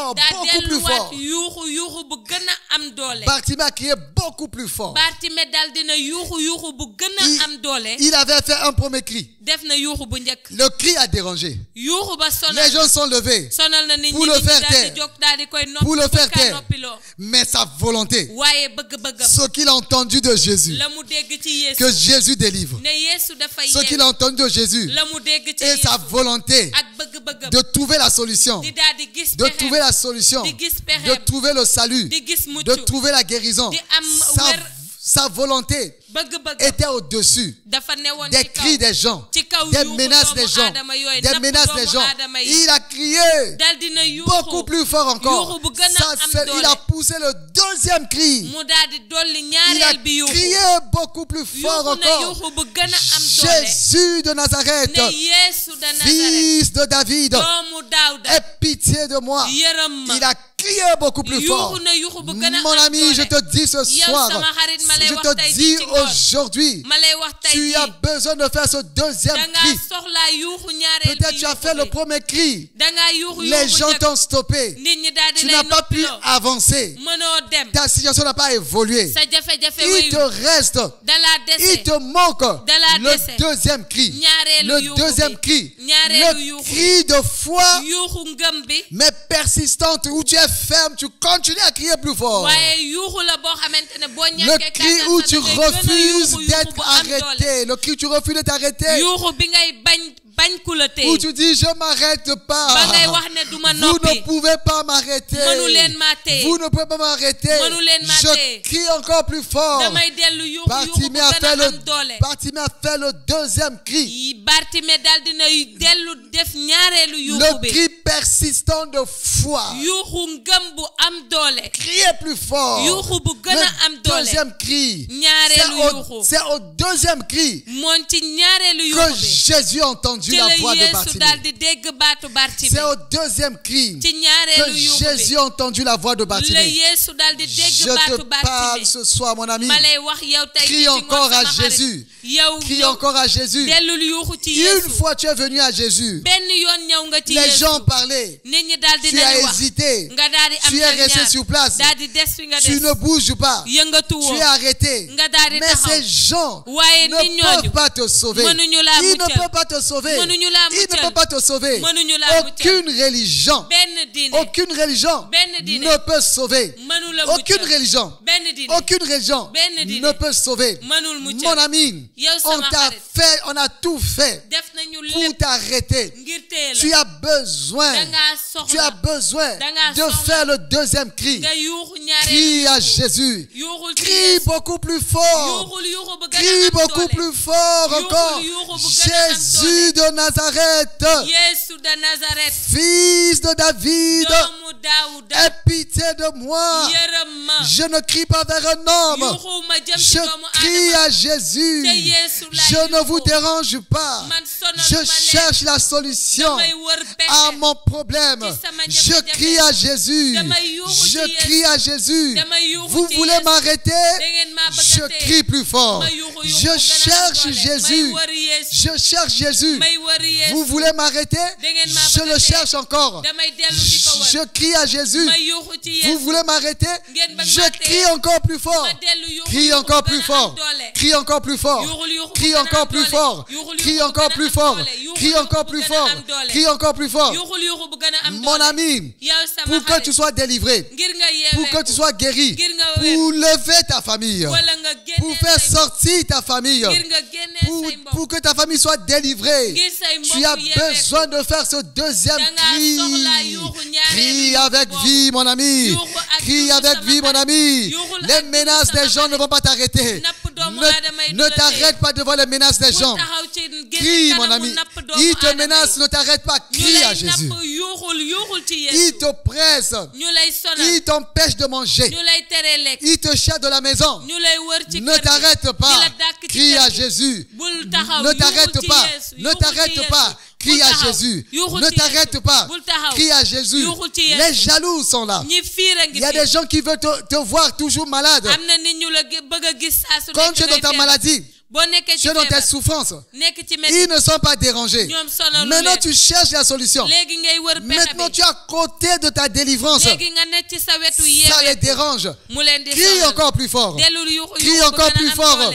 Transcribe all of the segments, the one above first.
beaucoup plus fort. Bartimée a crié beaucoup plus fort. Il avait fait un premier cri. Le cri a dérangé. Les gens sont levés pour le faire taire. Pour le faire taire. Mais sa volonté, ce qu'il a entendu de Jésus, que Jésus délivre, ce qu'il a entendu de Jésus, et sa volonté de trouver la solution, de trouver la solution, de trouver le salut, de trouver la guérison. Sa volonté était au-dessus des cris des gens, des menaces des gens, des menaces des gens. Il a crié beaucoup plus fort encore. Il a poussé le deuxième cri. Il a crié beaucoup plus fort encore. Jésus de Nazareth, fils de David, aie pitié de moi. Il a crié beaucoup plus fort. Mon ami, je te dis ce soir, je te dis aujourd'hui, tu as besoin de faire ce deuxième cri. Peut-être tu as fait le premier cri. Les gens t'ont stoppé. Tu n'as pas pu avancer. Ta situation n'a pas évolué. Il te reste, il te manque le deuxième cri. Le deuxième cri. Le cri de foi, mais persistante, où tu es ferme, tu continues à crier plus fort. Le cri où tu refuses d'être arrêté. Le cri où tu refuses d'être arrêté. Où tu dis je m'arrête pas. Vous ne pouvez pas m'arrêter. Vous ne pouvez pas m'arrêter. Je crie encore plus fort. Bartimée a fait le deuxième cri. Le cri persistant de foi. Criez plus fort. Le deuxième cri. C'est au deuxième cri que Jésus a entendu la voix de Bartimée. C'est au deuxième cri que Jésus a entendu la voix de Bartimée. Je te parle ce soir, mon ami. Crie encore à Jésus. Crie encore à Jésus. Une fois tu es venu à Jésus, les gens parlaient. Tu as hésité. Tu es resté sur place. Tu ne bouges pas. Tu es arrêté. Mais ces gens ne peuvent pas te sauver. Ils ne peuvent pas te sauver. Ils ne peuvent pas te sauver. Aucune religion ne peut sauver. Aucune religion ne peut sauver. Mon ami, on a tout fait pour t'arrêter. Tu as besoin de faire le deuxième cri. Crie à Jésus. Crie beaucoup plus fort. Crie beaucoup plus fort encore. Jésus de Nazareth, fils de David, aie pitié de moi. Je ne crie pas vers un homme. Je crie à Jésus. Je ne vous dérange pas. Je cherche la solution à mon problème. Je crie à Jésus. Je crie à Jésus. Vous voulez m'arrêter? Je crie plus fort. Je cherche Jésus. Je cherche Jésus. Vous voulez m'arrêter? Je le cherche encore. Je crie à Jésus. Vous voulez m'arrêter? Je crie encore plus fort. Crie encore plus fort. Crie encore plus fort. Crie encore plus fort. Crie encore plus fort. Crie encore plus fort. Crie encore plus fort. Mon ami, pour que tu sois délivré, pour que tu sois guéri, pour lever ta famille, pour faire sortir ta famille, pour que ta famille soit délivrée, tu as besoin de faire ce deuxième cri. Crie avec vie, mon ami. Crie avec vie, mon ami. Les menaces des gens ne vont pas t'arrêter. Ne t'arrête pas devant les menaces des gens. Crie, mon ami. Ils te menacent, ne t'arrête pas. Crie à Jésus. Ils te pressent. Ils t'empêchent de manger. Ils te chassent de la maison. Ne t'arrête pas. Crie à Jésus. Ne t'arrête pas. Ne t'arrête pas. Crie à Jésus. Ne t'arrête pas. Crie à Jésus. Les jaloux sont là. Il y a des gens qui veulent te voir toujours malade. Quand tu es dans ta maladie, Tu es dans tes souffrances. Ils ne sont pas dérangés. Maintenant, tu cherches la solution. Maintenant, tu es à côté de ta délivrance. Ça les dérange. Crie encore plus fort. Crie encore plus fort.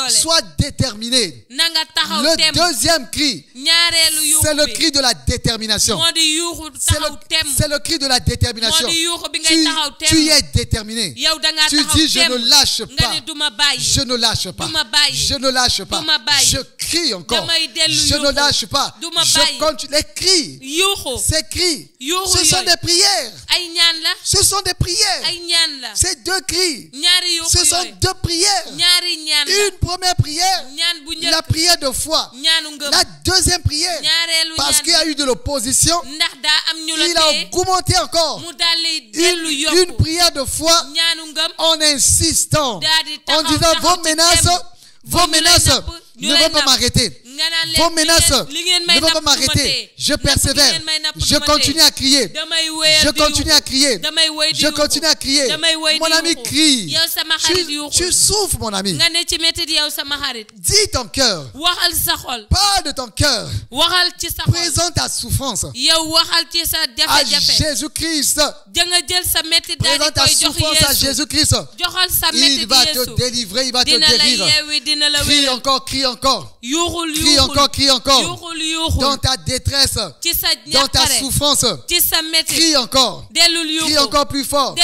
Sois déterminé. Le deuxième cri, c'est le cri de la détermination. C'est le cri de la détermination. Tu es déterminé. Tu dis, je ne lâche pas. Je ne lâche pas. Je ne lâche pas. Je crie encore. Je ne lâche pas. Je continue. Les cris, ces cris, ce sont des prières. Ce sont des prières. Ces deux cris, ce sont deux prières. Une première prière, la prière de foi. La deuxième prière, parce qu'il y a eu de l'opposition, il a augmenté encore. Une prière de foi en insistant, en disant vos menaces ne vont pas m'arrêter. Vos menaces ne vont pas m'arrêter. Je persévère. Je continue à crier. Je continue à crier. Je continue à crier. Mon ami crie. Tu souffres, mon ami. Dis ton cœur. Parle de ton cœur. Présente ta souffrance à Jésus-Christ. Présente ta souffrance à Jésus-Christ. Il va te délivrer. Il va te guérir. Crie encore, crie encore. Crie encore, crie encore. Dans ta détresse, dans ta souffrance, crie encore. Crie encore plus fort.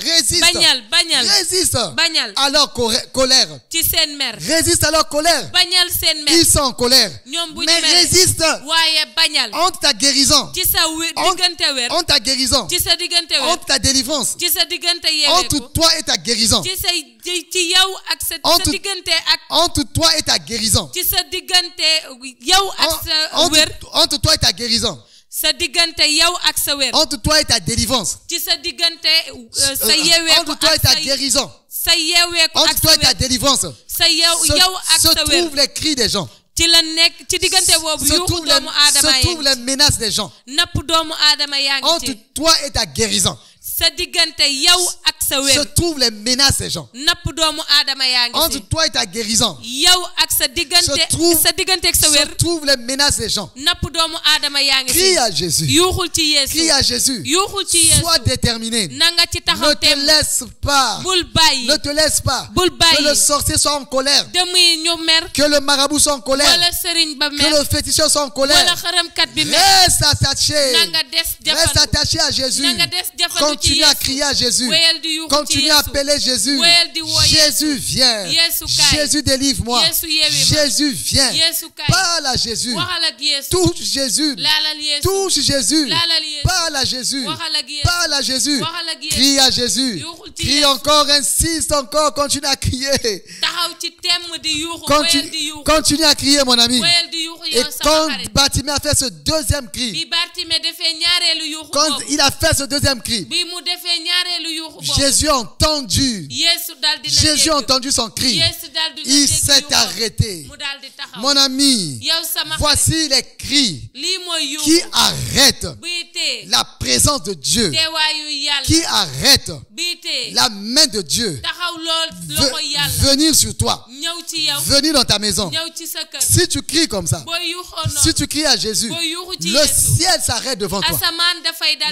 Résiste. Résiste à leur colère. Résiste à leur colère. Ils sont en colère. Mais résiste entre ta guérison. Entre ta guérison. Entre ta délivrance. Entre toi et ta guérison. Entre toi et ta guérison. Entre toi et ta guérison. Entre toi et ta délivrance. Entre toi et ta guérison. Entre toi et ta délivrance. Se trouvent les cris des gens. Se trouvent les menaces des gens. Entre toi et ta guérison. Se trouvent les menaces des gens. Entre toi et ta guérison. Se trouvent les menaces des gens. Crie à Jésus. Crie à Jésus. Sois déterminé. Ne te laisse pas. Ne te laisse pas. Que le sorcier soit en colère. Que le marabout soit en colère. Que le féticheur soit en colère. Reste attaché. Reste attaché à Jésus. Continue à crier à Jésus. Continue à appeler Jésus. Jésus vient. Jésus délivre-moi. Jésus vient. Parle à Jésus. Touche Jésus. Touche Jésus. Parle à Jésus. Parle à Jésus. Crie à Jésus. Crie encore, insiste encore, continue à crier. Continue à crier, mon ami. Et quand Bartimée a fait ce deuxième cri, quand il a fait ce deuxième cri, Jésus a entendu. Jésus a entendu son cri. Il s'est arrêté. Mon ami, voici les cris qui arrêtent la présence de Dieu, qui arrêtent la main de Dieu venir sur toi, venir dans ta maison. Si tu cries comme ça, si tu cries à Jésus, le ciel s'arrête devant toi.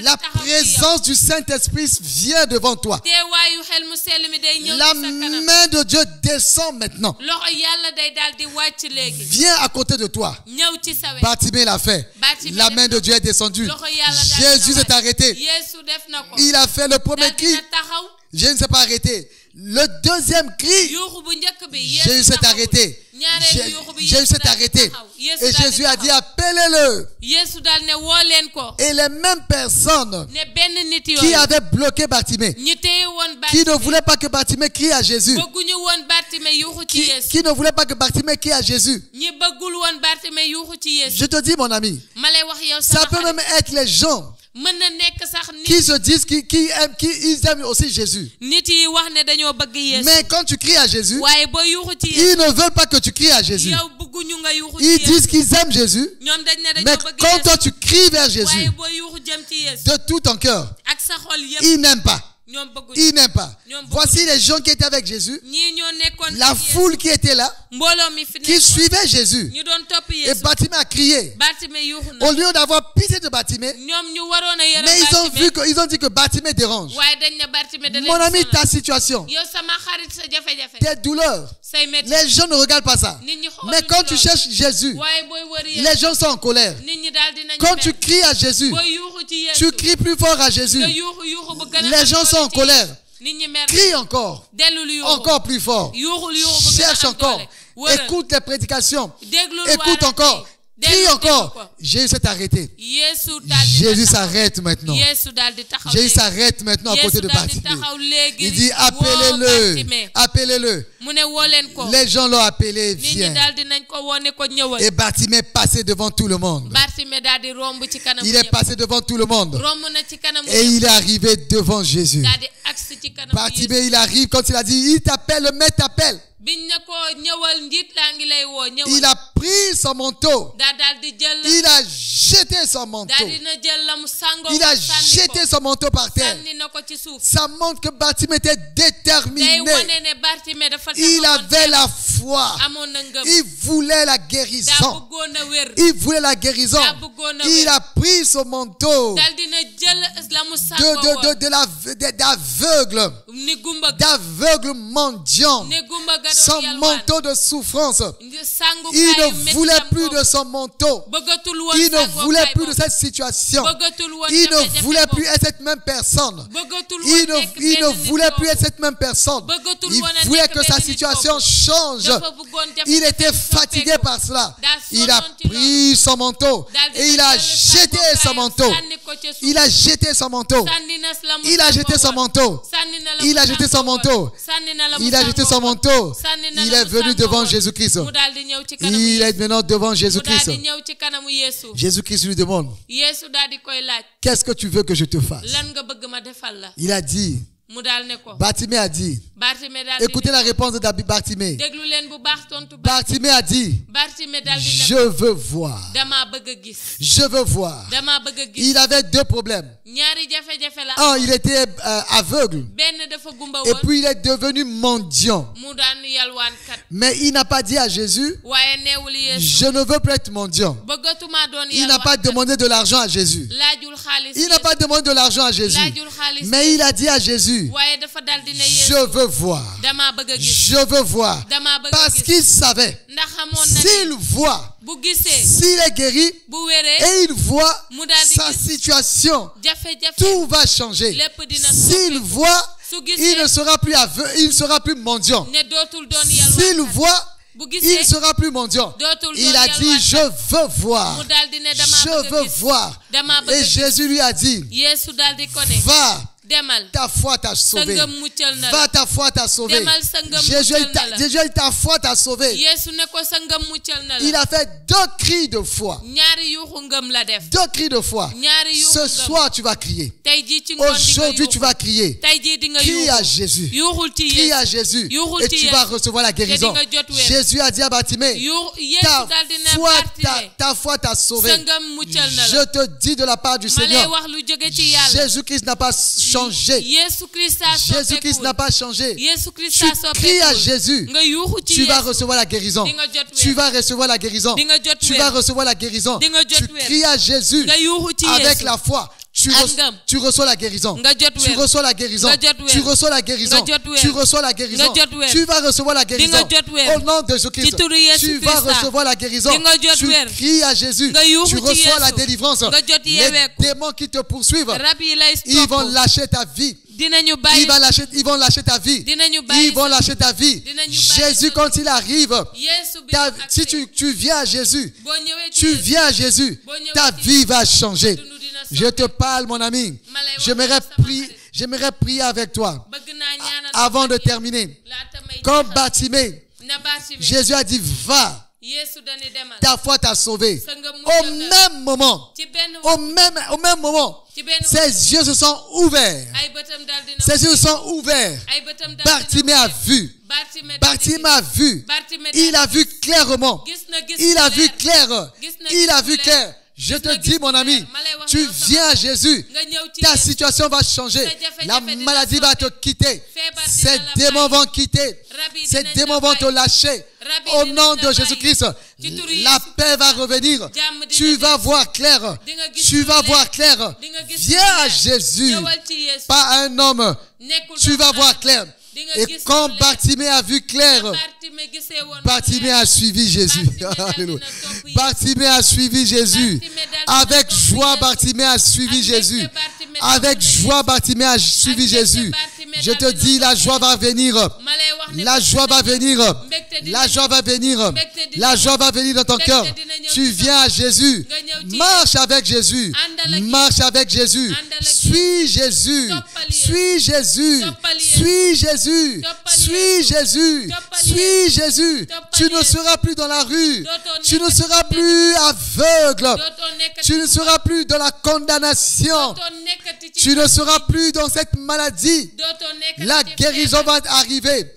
La présence du Saint-Esprit vient devant toi. La main de Dieu descend maintenant. Viens à côté de toi. Bartimée l'a fait. La main de Dieu est descendue. Jésus s'est arrêté. Il a fait le premier cri. Jésus ne s'est pas arrêté. Le deuxième cri, Jésus s'est arrêté. Jésus s'est arrêté. Et Jésus a dit, appelez-le. Et les mêmes personnes qui avaient bloqué Bartimée, qui ne voulaient pas que Bartimée crie à Jésus, qui ne voulaient pas que Bartimée crie à Jésus. Je te dis, mon ami, ça peut même être les gens qui se disent qu'ils aiment aussi Jésus. Mais quand tu cries à Jésus, ils ne veulent pas que tu cries à Jésus. Ils disent qu'ils aiment Jésus, mais quand toi tu cries vers Jésus de tout ton cœur, ils n'aiment pas. Il n'aime pas. Voici les gens qui étaient avec Jésus. La foule qui était là, qui suivait Jésus. Et Bartimée a crié. Au lieu d'avoir pitié de Bartimée, mais ils ont dit que Bartimée dérange. Mon ami, ta situation, tes douleurs, les gens ne regardent pas ça. Mais quand tu cherches Jésus, les gens sont en colère. Quand tu cries à Jésus, tu cries plus fort à Jésus. Les gens sont en colère. Crie encore. Encore plus fort. Cherche encore. Écoute les prédications. Écoute encore. Crie encore. Jésus s'est arrêté. Jésus s'arrête maintenant. Jésus s'arrête maintenant à côté de Bartimée. Il dit appelez-le. Appelez-le. Les gens l'ont appelé. Viens. Et Bartimée passait devant tout le monde. Il est passé devant tout le monde. Et il est arrivé devant Jésus. Bartimée, il arrive quand il a dit il t'appelle, le maître t'appelle. Il a pris son manteau. Il a jeté son manteau. Il a jeté son manteau par terre. Ça montre que Bartimée était déterminé. Il avait la foi. Il voulait la guérison. Il voulait la guérison. Il a pris son manteau d'aveugle mendiant. Son manteau de souffrance. Il ne voulait plus de son manteau. Il ne voulait plus de cette situation. Il ne voulait plus être cette même personne. Il ne voulait plus être cette même personne. Il voulait que sa situation change. Il était fatigué par cela. Il a pris son manteau et il a jeté son manteau. Il a jeté son manteau. Il a jeté son manteau. Il a jeté son manteau. Il a jeté son manteau. Il est venu devant Jésus-Christ. Il est maintenant devant Jésus-Christ. Jésus-Christ lui demande, qu'est-ce que tu veux que je te fasse? Il a dit, Bartimée a dit, écoutez la réponse de Bartimée. Bartimée a dit, je veux voir. Je veux voir. Il avait deux problèmes. Un, il était aveugle. Et puis il est devenu mendiant. Mais il n'a pas dit à Jésus, je ne veux plus être mendiant. Il n'a pas demandé de l'argent à Jésus. Il n'a pas demandé de l'argent à Jésus. Mais il a dit à Jésus, je veux voir. Je veux voir. Parce qu'il savait, s'il voit, s'il est guéri et il voit sa situation, tout va changer. S'il voit, il ne sera plus aveugle, il ne sera plus mendiant. S'il voit, il ne sera plus mendiant. Il a dit, je veux voir. Je veux voir. Et Jésus lui a dit, va. Ta foi t'a sauvé. Va, ta foi t'a sauvé. Jésus, ta foi t'a sauvé. Il a fait deux cris de foi. Deux cris de foi. Ce soir, tu vas crier. Aujourd'hui, tu vas crier. Crie à Jésus. Crie à Jésus. Et tu vas recevoir la guérison. Jésus a dit à Bartimée, ta foi t'a sauvé. Je te dis de la part du Seigneur, Jésus-Christ n'a pas changé. Jésus-Christ n'a pas changé. Tu cries à Jésus, tu vas recevoir la guérison. Tu vas recevoir la guérison. Tu vas recevoir la guérison. Tu cries à Jésus avec la foi. Tu reçois la guérison. Tu reçois la guérison. Tu reçois la guérison. Tu reçois la guérison. Tu vas recevoir la guérison. Au nom de Jésus-Christ, tu vas recevoir la guérison. Tu cries à Jésus. Tu reçois la délivrance. Les démons qui te poursuivent, ils vont lâcher ta vie. Ils vont lâcher ta vie. Ils vont lâcher ta vie. Jésus, quand il arrive, si tu viens à Jésus, ta vie va changer. Je te parle, mon ami. J'aimerais prier avec toi. Avant de terminer, comme Bartimée, Jésus a dit, va. Ta foi t'a sauvé. Au même moment, ses yeux se sont ouverts. Ses yeux se sont ouverts. Bartimée a vu. Bartimée a vu. Il a vu clairement. Il a vu clair. Il a vu clair. Je te dis, mon ami, tu viens à Jésus, ta situation va changer. La maladie va te quitter. Ces démons vont quitter. Ces démons vont te lâcher. Au nom de Jésus-Christ, la paix va revenir. Tu vas voir clair. Tu vas voir clair. Viens à Jésus, pas à un homme. Tu vas voir clair. Et quand Bartimée a vu clair, Bartimée a suivi Jésus. Alléluia. Bartimée a suivi Jésus. Avec joie, Bartimée a suivi Jésus. Avec joie, Bartimée a suivi Jésus. Je te dis, la joie va venir. La joie va venir. La joie va venir. La joie va venir dans ton cœur. Tu viens à Jésus. Marche avec Jésus. Marche avec Jésus. Suis Jésus. Suis Jésus. Suis Jésus. Suis Jésus. Suis Jésus. Tu ne seras plus dans la rue. Tu ne seras plus aveugle. Tu ne seras plus dans la condamnation. Tu ne seras plus dans cette maladie. La guérison va arriver.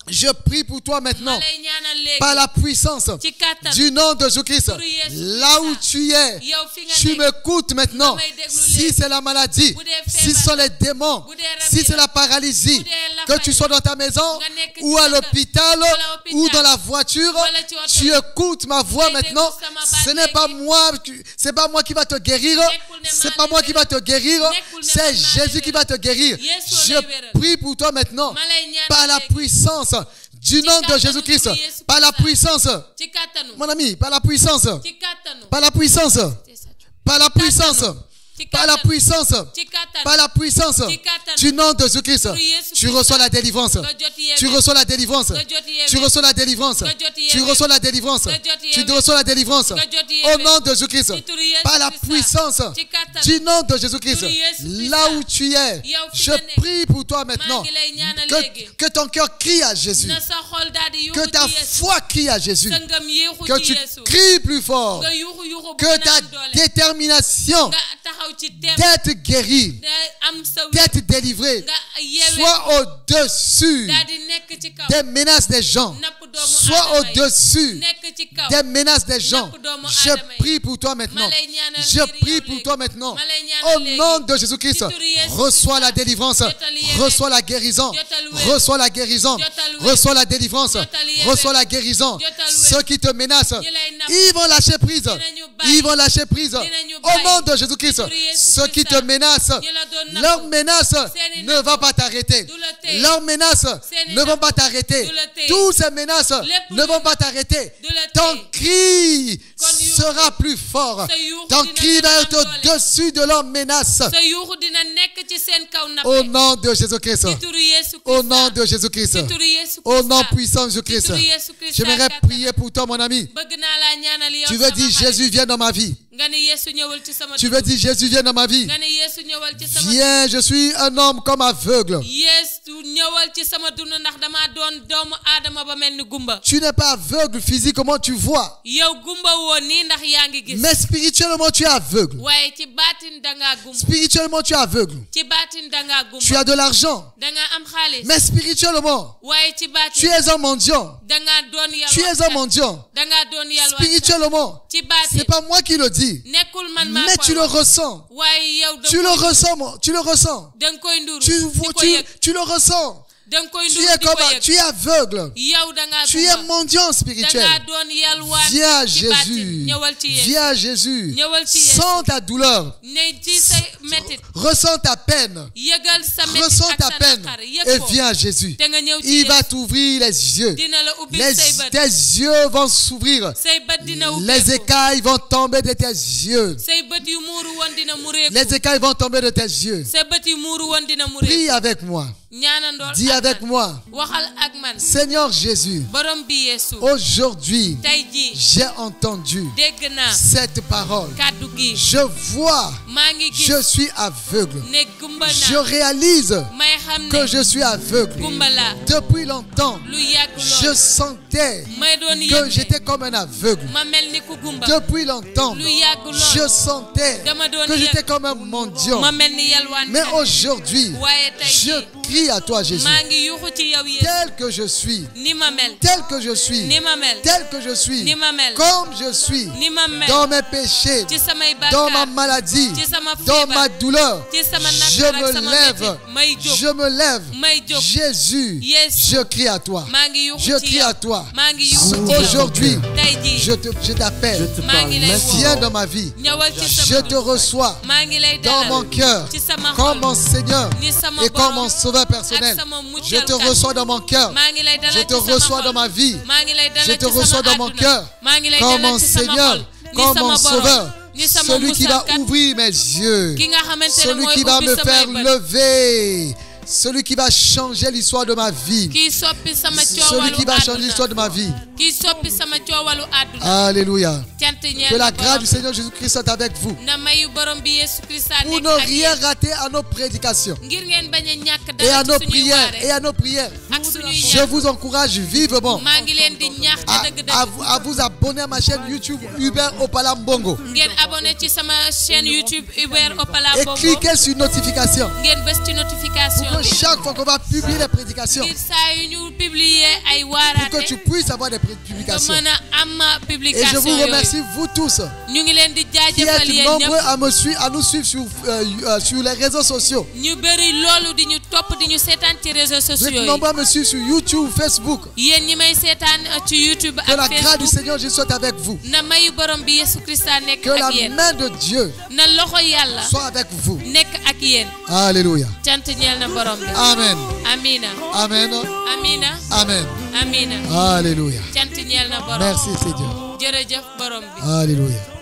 Je prie pour toi maintenant, par la puissance du nom de Jésus-Christ. Là où tu es, tu m'écoutes maintenant. Si c'est la maladie, si ce sont les démons, si c'est la paralysie, que tu sois dans ta maison, ou à l'hôpital, ou dans la voiture, tu écoutes ma voix maintenant. Ce n'est pas moi, c'est pas moi qui va te guérir. C'est pas moi qui va te guérir. C'est Jésus qui va te guérir. Je prie pour toi maintenant, par la puissance du nom de Jésus-Christ, par la puissance, mon ami, par la puissance, par la puissance, par la puissance, par la puissance, par la puissance du nom de Jésus-Christ, tu reçois la délivrance, tu reçois la délivrance, tu reçois la délivrance, tu reçois la délivrance, tu reçois la délivrance au nom de Jésus-Christ, par la puissance du nom de Jésus-Christ. Là où tu es, je prie pour toi maintenant, que ton cœur crie à Jésus, que ta foi crie à Jésus, que tu cries plus fort, que ta détermination d'être guéri, d'être délivré, soit au-dessus des menaces des gens, soit au-dessus des menaces des gens. Je prie pour toi maintenant. Je prie pour toi maintenant. Au nom de Jésus-Christ, reçois la délivrance, reçois la guérison, reçois la guérison, reçois la délivrance, reçois la guérison. Ceux qui te menacent, ils vont lâcher prise. Ils vont lâcher prise. Au nom de Jésus-Christ, ceux qui te menacent, leurs menaces ne vont pas t'arrêter. Leurs menaces ne vont pas t'arrêter. Toutes ces menaces ne vont pas t'arrêter. Ton cri sera plus fort. Ton cri va être au-dessus de leurs menaces. Au nom de Jésus-Christ. Au nom de Jésus-Christ. Au nom puissant de Jésus-Christ. J'aimerais prier pour toi, mon ami. Tu veux dire, Jésus, viens dans ma vie. Tu veux dire, Jésus, viens dans ma vie. Viens, je suis un homme comme aveugle. Tu n'es pas aveugle physiquement, tu vois. Mais spirituellement, tu es aveugle. Spirituellement, tu es aveugle. Tu as de l'argent. Mais spirituellement, tu es un mendiant. Tu es un mendiant. Spirituellement, c'est pas moi qui le dis. Mais tu le ressens. Tu le ressens. Tu le ressens. Tu le ressens. Tu es aveugle. Tu es mendiant spirituel. Viens à Jésus. Viens à Jésus. Sens ta douleur. Ressens ta peine. Ressens ta peine. Et viens à Jésus. Il va t'ouvrir les yeux. Tes yeux vont s'ouvrir. Les écailles vont tomber de tes yeux. Les écailles vont tomber de tes yeux. Prie avec moi. Dis avec moi, Seigneur Jésus, aujourd'hui, j'ai entendu cette parole. Je vois, je suis aveugle. Je réalise que je suis aveugle. Depuis longtemps, je sentais que j'étais comme un aveugle. Depuis longtemps, je sentais que j'étais comme un mendiant. Mais aujourd'hui, je crie à toi, Jésus. Tel que je suis. Tel que je suis. Tel que je suis. Comme je suis. Dans mes péchés. Dans ma maladie. Dans ma douleur. Je me lève. Je me lève. Jésus, je crie à toi. Je crie à toi. Aujourd'hui, je t'appelle. Viens dans ma vie. Je te reçois dans mon cœur comme mon Seigneur et comme mon Sauveur personnel. Je te reçois dans mon cœur. Je te reçois dans ma vie. Je te reçois dans mon cœur comme mon Seigneur, comme mon Sauveur. Celui qui va ouvrir mes yeux. Celui qui va me faire lever. Celui qui va changer l'histoire de ma vie. Celui qui va changer l'histoire de ma vie. Alléluia. Que la grâce du Seigneur Jésus-Christ soit avec vous. Pour ne rien rater à nos prédications et à nos prières. Je vous encourage vivement à vous abonner à ma chaîne YouTube Hubert Opala Mbongo. Et cliquez sur notification. Pour que chaque fois qu'on va publier les prédications, pour que tu puisses avoir des publications. Et je vous remercie vous tous qui êtes nombreux à nous suivre sur les réseaux sociaux. Vous êtes nombreux à me suivre sur YouTube, Facebook. Que la grâce du Seigneur Jésus soit avec vous. Que la main de Dieu soit avec vous. Alléluia. Amen. Amen. Amen. Amen. Alléluia. Merci Seigneur. Alléluia.